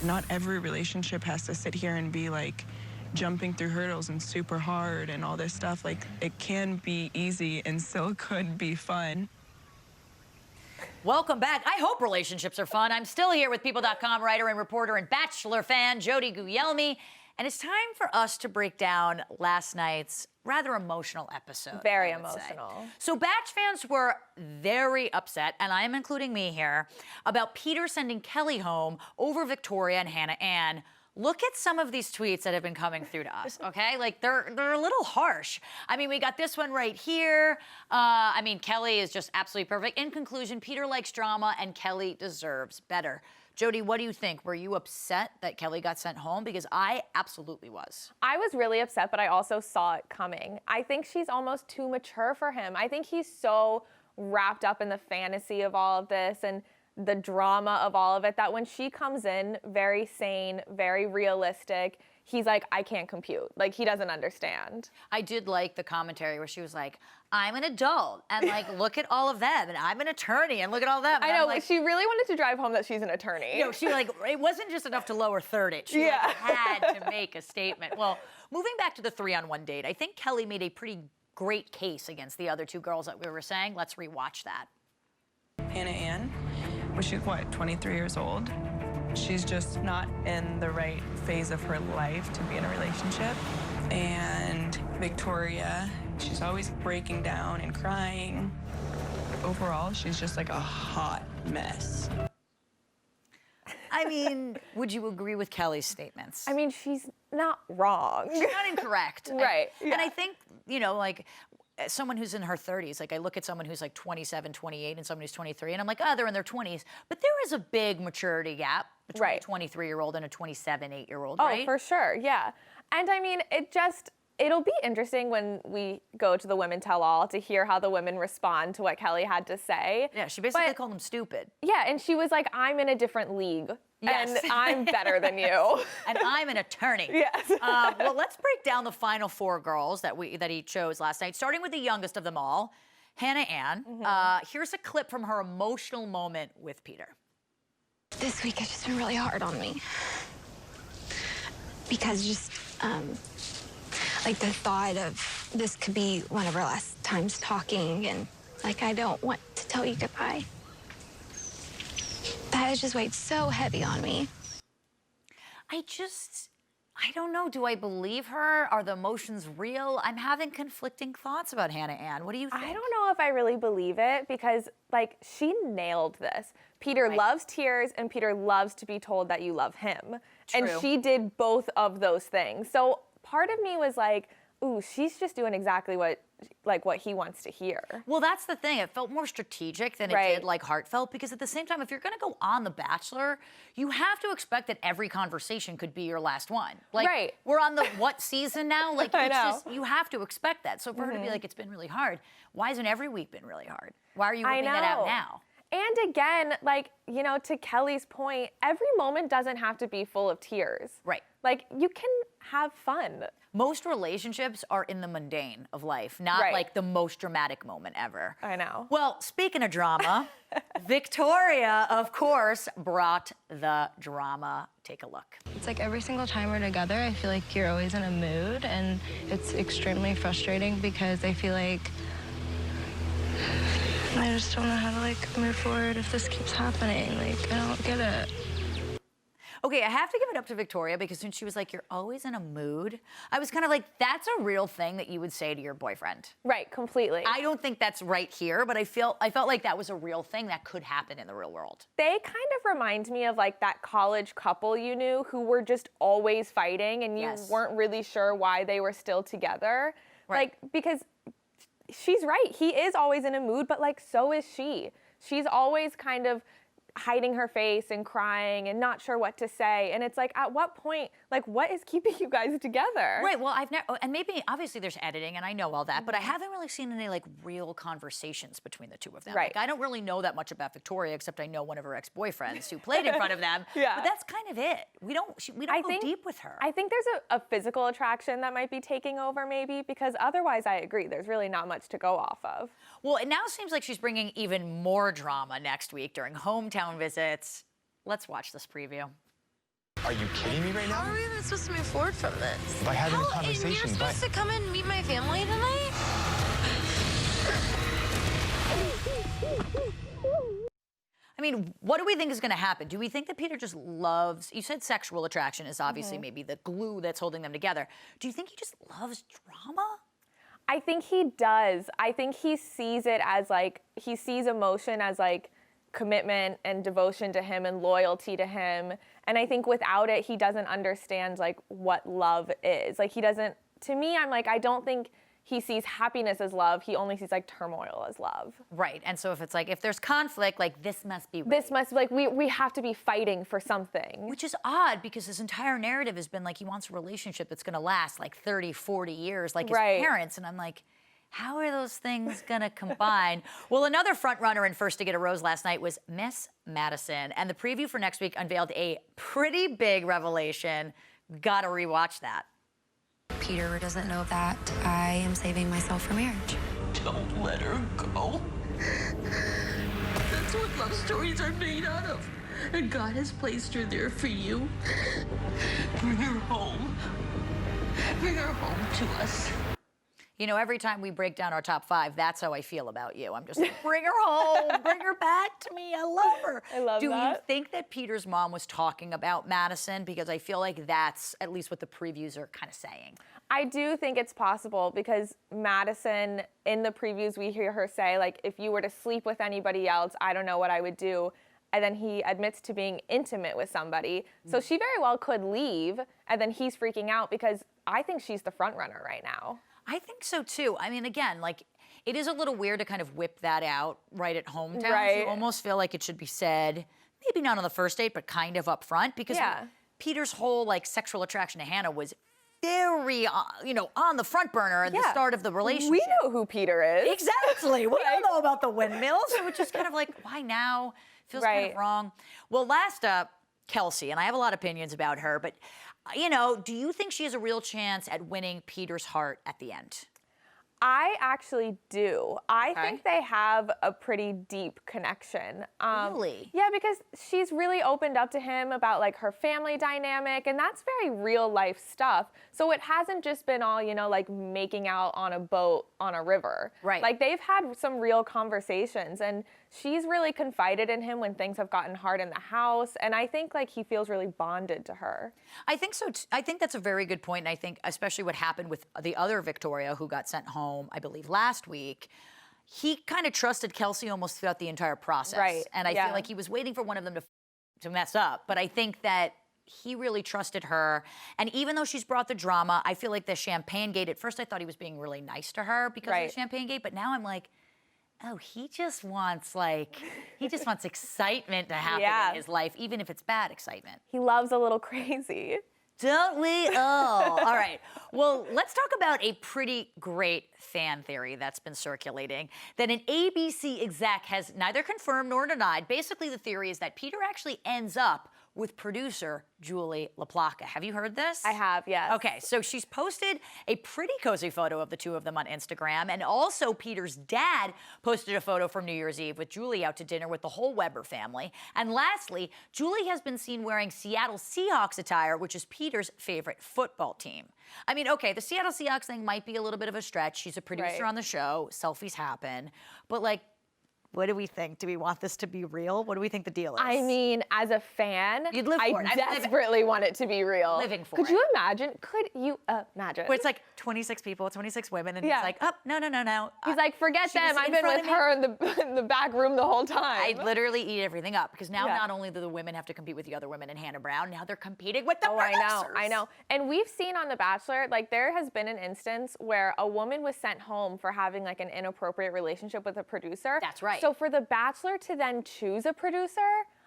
Not every relationship has to sit here and be like jumping through hurdles and super hard and all this stuff. Like, it can be easy and still could be fun. Welcome back. I hope relationships are fun. I'm still here with People.com writer and reporter and Bachelor fan, Jodi Guglielmi. And it's time for us to break down last night's rather emotional episode. Very emotional. So Batch fans were very upset, and I'm including me here, about Peter sending Kelley home over Victoria and Hannah Ann. Look at some of these tweets that have been coming through to us, okay? Like, they're a little harsh. I mean, we got this one right here. I mean, Kelley is just absolutely perfect. In conclusion, Peter likes drama, and Kelley deserves better. Jodi, what do you think? Were you upset that Kelley got sent home? Because I absolutely was. I was really upset, but I also saw it coming. I think she's almost too mature for him. I think he's so wrapped up in the fantasy of all of this and the drama of all of it that when she comes in very sane, very realistic, he's like, I can't compute. Like, he doesn't understand. I did like the commentary where she was like, I'm an adult, and like, look at all of them, and I'm an attorney, and look at all of them. I know, like, she really wanted to drive home that she's an attorney. You know, she like, it wasn't just enough to lower third it. She like, had to make a statement. Well, moving back to the 3-on-1 date, I think Kelley made a pretty great case against the other two girls that we were saying. Let's rewatch that. Hannah Ann, well, she's what, 23 years old? She's just not in the right phase of her life to be in a relationship. And Victoria, she's always breaking down and crying. Overall, she's just like a hot mess. I mean, would you agree with Kelley's statements? I mean, she's not wrong. She's not incorrect. Right. And I think, you know, like, someone who's in her 30s, like I look at someone who's like 27, 28, and someone who's 23, and I'm like, oh, they're in their 20s. But there is a big maturity gap between a 23-year-old and a 27, 8-year-old, right? Oh, for sure, yeah. And I mean, it'll be interesting when we go to the Women Tell All to hear how the women respond to what Kelley had to say. Yeah, she basically called them stupid. Yeah, and she was like, I'm in a different league. Yes. And I'm better than you. And I'm an attorney. Yes. Well, let's break down the final 4 girls that he chose last night, starting with the youngest of them all, Hannah Ann. Here's a clip from her emotional moment with Peter. This week has just been really hard on me. Because just, like, the thought of this could be one of our last times talking, and, like, I don't want to tell you goodbye. That has just weighed so heavy on me. I don't know. Do I believe her? Are the emotions real? I'm having conflicting thoughts about Hannah Ann. What do you think? I don't know if I really believe it because, like, she nailed this. Peter loves tears, and Peter loves to be told that you love him. True. And she did both of those things. So part of me was like, ooh, she's just doing exactly what he wants to hear. Well, that's the thing. It felt more strategic than it did like heartfelt, because at the same time, if you're going to go on The Bachelor, you have to expect that every conversation could be your last one. Like, we're on the what season now? Like, it's just, you have to expect that. So for her to be like, it's been really hard, why hasn't every week been really hard? Why are you whipping that out now? And again, like, you know, to Kelley's point, every moment doesn't have to be full of tears. Right. Like, you can have fun. Most relationships are in the mundane of life, not like the most dramatic moment ever. I know. Well, speaking of drama, Victoria, of course, brought the drama. Take a look. It's like every single time we're together, I feel like you're always in a mood, and it's extremely frustrating because I feel like I just don't know how to, like, move forward if this keeps happening. Like, I don't get it. Okay, I have to give it up to Victoria, because when she was like, you're always in a mood, I was kind of like, that's a real thing that you would say to your boyfriend. Right, completely. I don't think that's right here, but I felt like that was a real thing that could happen in the real world. They kind of remind me of, like, that college couple you knew who were just always fighting, and you weren't really sure why they were still together. Right. Like, because she's right. He is always in a mood, but, like, so is she. She's always kind of hiding her face and crying and not sure what to say. And it's like, at what point, like, what is keeping you guys together? Right, well, I've never, and maybe, obviously there's editing and I know all that, but I haven't really seen any, like, real conversations between the two of them. Right. Like, I don't really know that much about Victoria, except I know one of her ex-boyfriends who played in front of them. Yeah. But that's kind of it. We don't go deep with her. I think there's a physical attraction that might be taking over, maybe, because otherwise I agree. There's really not much to go off of. Well, it now seems like she's bringing even more drama next week during hometown visits. Let's watch this preview. Are you kidding me right now? How are we even supposed to move forward from this? By having a And conversation, you're supposed to come and meet my family tonight? I mean, what do we think is going to happen? Do we think that Peter just loves, you said sexual attraction is obviously maybe the glue that's holding them together. Do you think he just loves drama? I think he does. I think he sees it as like, he sees emotion as like commitment and devotion to him and loyalty to him. And I think without it, he doesn't understand like what love is. Like he doesn't, to me, I'm like, I don't think he sees happiness as love. He only sees like turmoil as love. Right. And so if it's like, if there's conflict, like this must be right. This must, like, we have to be fighting for something. Which is odd because his entire narrative has been like he wants a relationship that's going to last like 30, 40 years like his parents. And I'm like, how are those things going to combine? Well, another front runner and first to get a rose last night was Miss Madison. And the preview for next week unveiled a pretty big revelation. Got to rewatch that. Peter doesn't know that I am saving myself for marriage. Don't let her go. That's what love stories are made out of. And God has placed her there for you. Bring her home. Bring her home to us. You know, every time we break down our top 5, that's how I feel about you. I'm just like, bring her home, bring her back to me. I love her. I love that. Do you think that Peter's mom was talking about Madison? Because I feel like that's at least what the previews are kind of saying. I do think it's possible because Madison, in the previews, we hear her say, like, if you were to sleep with anybody else, I don't know what I would do. And then he admits to being intimate with somebody. So she very well could leave, and then he's freaking out because I think she's the front runner right now. I think so too. I mean, again, like, it is a little weird to kind of whip that out right at hometown. Right. You almost feel like it should be said, maybe not on the first date, but kind of up front. Because Peter's whole, like, sexual attraction to Hannah was very, you know, on the front burner at the start of the relationship. We know who Peter is. Exactly. We don't know about the windmills, which is kind of like, why now? Feels kind of wrong. Well, last up, Kelsey, and I have a lot of opinions about her, but, you know, do you think she has a real chance at winning Peter's heart at the end? I actually do. I think they have a pretty deep connection. Really? Yeah, because she's really opened up to him about like her family dynamic, and that's very real life stuff. So it hasn't just been all, you know, like making out on a boat on a river. Right. Like they've had some real conversations, and she's really confided in him when things have gotten hard in the house, and I think like he feels really bonded to her. I think so. I think that's a very good point, and I think especially what happened with the other Victoria who got sent home, I believe, last week. He kind of trusted Kelsey almost throughout the entire process. Right. And I feel like he was waiting for one of them to mess up. But I think that he really trusted her. And even though she's brought the drama, I feel like the Champagne Gate, at first I thought he was being really nice to her because of the Champagne Gate, but now I'm like, oh, he just wants excitement to happen in his life, even if it's bad excitement. He loves a little crazy. Don't we all? All right. Well, let's talk about a pretty great fan theory that's been circulating that an ABC exec has neither confirmed nor denied. Basically, the theory is that Peter actually ends up with producer Julie LaPlaca. Have you heard this? I have, yes. Okay, so she's posted a pretty cozy photo of the two of them on Instagram, and also Peter's dad posted a photo from New Year's Eve with Julie out to dinner with the whole Weber family. And lastly, Julie has been seen wearing Seattle Seahawks attire, which is Peter's favorite football team. I mean, okay, the Seattle Seahawks thing might be a little bit of a stretch. She's a producer on the show. Selfies happen. But, like, what do we think? Do we want this to be real? What do we think the deal is? I mean, as a fan, you'd live for it. I desperately want it to be real. Living for it. Could you imagine? Could you imagine? Where it's like 26 people, 26 women, and he's like, oh, no. He's like, forget them. I've been with her in the back room the whole time. I'd literally eat everything up because now not only do the women have to compete with the other women in Hannah Brown, now they're competing with the producers. I know. And we've seen on The Bachelor, like there has been an instance where a woman was sent home for having like an inappropriate relationship with a producer. That's right. So for The Bachelor to then choose a producer,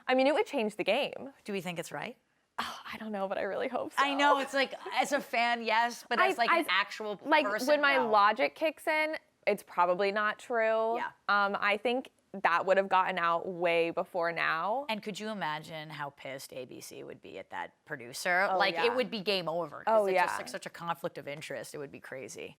I mean, it would change the game. Do we think it's right? Oh, I don't know, but I really hope so. I know, it's like, as a fan, yes, but as like an actual person, like when my logic kicks in, it's probably not true. Yeah. I think that would have gotten out way before now. And could you imagine how pissed ABC would be at that producer? It would be game over. Oh, It's just like such a conflict of interest. It would be crazy.